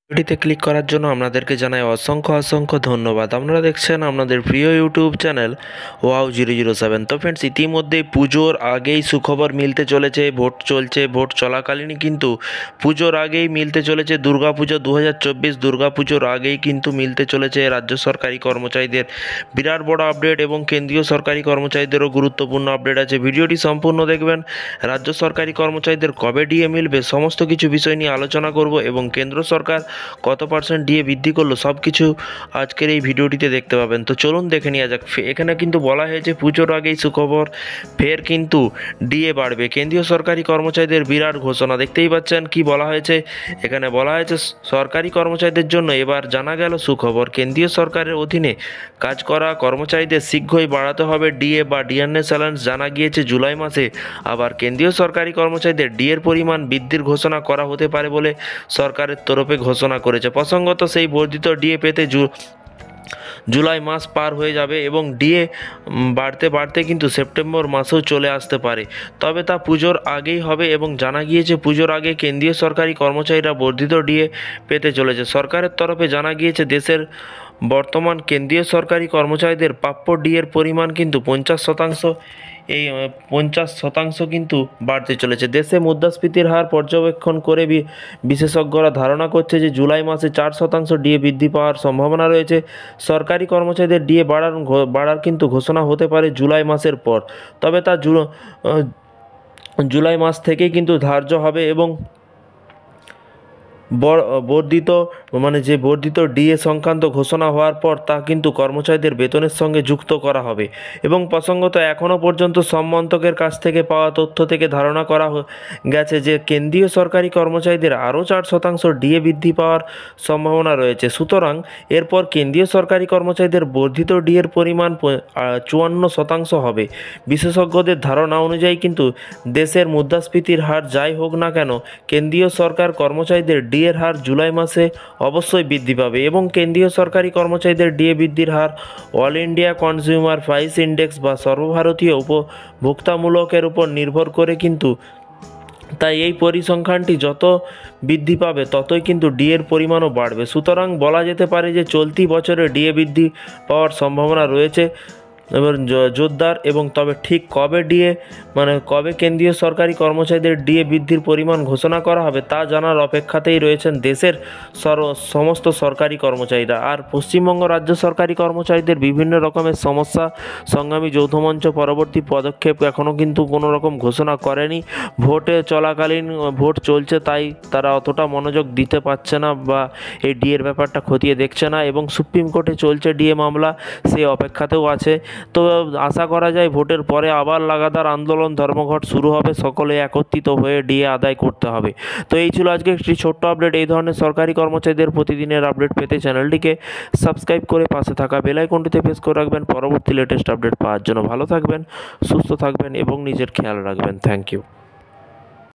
ভিডিওটিতে ক্লিক করার জন্য আপনাদেরকে জানাই অসংখ্য অসংখ্য ধন্যবাদ। আপনারা দেখছেন আপনাদের প্রিয় ইউটিউব চ্যানেল wow007। তো ফ্রেন্ডস, ইতিমধ্যেই পুজোর আগেই সুখবর মিলতে চলেছে। ভোট চলছে, ভোট চলাকালীনই কিন্তু পুজোর আগেই মিলতে চলেছে দুর্গাপুজো 2024। দুর্গাপুজোর আগেই কিন্তু মিলতে চলেছে রাজ্য সরকারি কর্মচারীদের বিরাট বড় আপডেট এবং কেন্দ্রীয় সরকারি কর্মচারীদেরও গুরুত্বপূর্ণ আপডেট আছে। ভিডিওটি সম্পূর্ণ দেখবেন। রাজ্য সরকারি কর্মচারীদের কবে ডিএ মিলবে সমস্ত কিছু বিষয় নিয়ে আলোচনা করব এবং কেন্দ্র সরকার কত পার্সেন্ট ডিএ বৃদ্ধি করলো সব কিছু আজকের এই ভিডিওটিতে দেখতে পাবেন। তো চলুন দেখে নেওয়া যাক। এখানে কিন্তু বলা হয়েছে পুজোর আগেই সুখবর, ফের কিন্তু ডিএ বাড়বে। কেন্দ্রীয় সরকারি কর্মচারীদের বিরাট ঘোষণা দেখতেই পাচ্ছেন কি বলা হয়েছে। এখানে বলা হয়েছে সরকারি কর্মচারীদের জন্য এবার জানা গেল সুখবর। কেন্দ্রীয় সরকারের অধীনে কাজ করা কর্মচারীদের শীঘ্রই বাড়াতে হবে ডিএ বা ডিএনএস অ্যালাউন্স। জানা গিয়েছে জুলাই মাসে আবার কেন্দ্রীয় সরকারি কর্মচারীদের ডিএর পরিমাণ বৃদ্ধির ঘোষণা করা হতে পারে বলে সরকারের তরফে ঘোষণা করেছে। প্রসঙ্গত, সেই বর্ধিত ডিএ পেতে জুলাই মাস পার হয়ে যাবে এবং ডিএ বাড়তে বাড়তে কিন্তু সেপ্টেম্বর মাসেও চলে আসতে পারে। তবে তা পুজোর আগেই হবে এবং জানা গিয়েছে পুজোর আগে কেন্দ্রীয় সরকারি কর্মচারীরা বর্ধিত ডিএ পেতে চলেছে। সরকারের তরফে জানা গিয়েছে দেশের বর্তমান কেন্দ্রীয় সরকারি কর্মচারীদের প্রাপ্য ডিএর পরিমাণ কিন্তু 50%। এই 50% কিন্তু বাড়তে চলেছে। দেশে মুদ্রাস্ফীতির হার পর্যবেক্ষণ করে বিশেষজ্ঞরা ধারণা করছে যে জুলাই মাসে 4% ডিএ বৃদ্ধি পাওয়ার সম্ভাবনা রয়েছে। সরকারি কর্মচারীদের ডিএ বাড়ার কিন্তু ঘোষণা হতে পারে জুলাই মাসের পর। তবে তা জুলাই মাস থেকেই কিন্তু ধার্য হবে এবং বর্ধিত ডিএ সংক্রান্ত ঘোষণা হওয়ার পর তা কিন্তু কর্মচারীদের বেতনের সঙ্গে যুক্ত করা হবে। এবং প্রসঙ্গত, এখনও পর্যন্ত শ্রম মন্ত্রকের কাছ থেকে পাওয়া তথ্য থেকে ধারণা করা গেছে যে কেন্দ্রীয় সরকারি কর্মচারীদের আরও 4% ডিএ বৃদ্ধি পাওয়ার সম্ভাবনা রয়েছে। সুতরাং এরপর কেন্দ্রীয় সরকারি কর্মচারীদের বর্ধিত ডিএর পরিমাণ 54% হবে। বিশেষজ্ঞদের ধারণা অনুযায়ী কিন্তু দেশের মুদ্রাস্ফীতির হার যাই হোক না কেন, কেন্দ্রীয় সরকার কর্মচারীদের ডিএর হার জুলাই মাসে অবশ্যই বৃদ্ধি পাবে এবং কেন্দ্রীয় সরকারি কর্মচারীদের ডিএ বৃদ্ধির her all India consumer price index বা সর্বভারতীয় উপভোক্তামূলকের উপর নির্ভর করে কিন্তু। তাই এই পরিসংখ্যানটি যত বৃদ্ধি পাবে ততই কিন্তু ডিএর পরিমাণও বাড়বে। সুতরাং বলা যেতে পারে যে চলতি বছরে ডিএ বৃদ্ধি পাওয়ার সম্ভাবনা রয়েছে এবং জোরদার। এবং তবে ঠিক কবে কবে কেন্দ্রীয় সরকারি কর্মচারীদের ডিএ বৃদ্ধির পরিমাণ ঘোষণা করা হবে তা জানার অপেক্ষাতেই রয়েছেন দেশের সমস্ত সরকারি কর্মচারীরা। আর পশ্চিমবঙ্গ রাজ্য সরকারি কর্মচারীদের বিভিন্ন রকমের সমস্যা সংগ্রামী যৌথ মঞ্চ পরবর্তী পদক্ষেপ এখনও কিন্তু কোনো রকম ঘোষণা করেনি। ভোট চলছে, তাই তারা অতটা মনোযোগ দিতে পারছে না বা এই ডিএর ব্যাপারটা খতিয়ে দেখছে না এবং সুপ্রিম কোর্টে চলছে ডিএ মামলা, সেই অপেক্ষাতেও আছে। তো আশা করা যায় ভোটের পরে আবার লাগাতার আন্দোলন ধর্মঘট শুরু হবে, সকলে একত্রিত হয়ে ডিএ আদায় করতে হবে। তো এই ছিল আজকে একটি ছোট্ট আপডেট। এই ধরনের সরকারি কর্মচারীদের প্রতিদিনের আপডেট পেতে চ্যানেলটিকে সাবস্ক্রাইব করে পাশে থাকা বেল আইকনটিতে প্রেস করে রাখবেন পরবর্তী লেটেস্ট আপডেট পাওয়ার জন্য। ভালো থাকবেন, সুস্থ থাকবেন এবং নিজের খেয়াল রাখবেন। Thank you.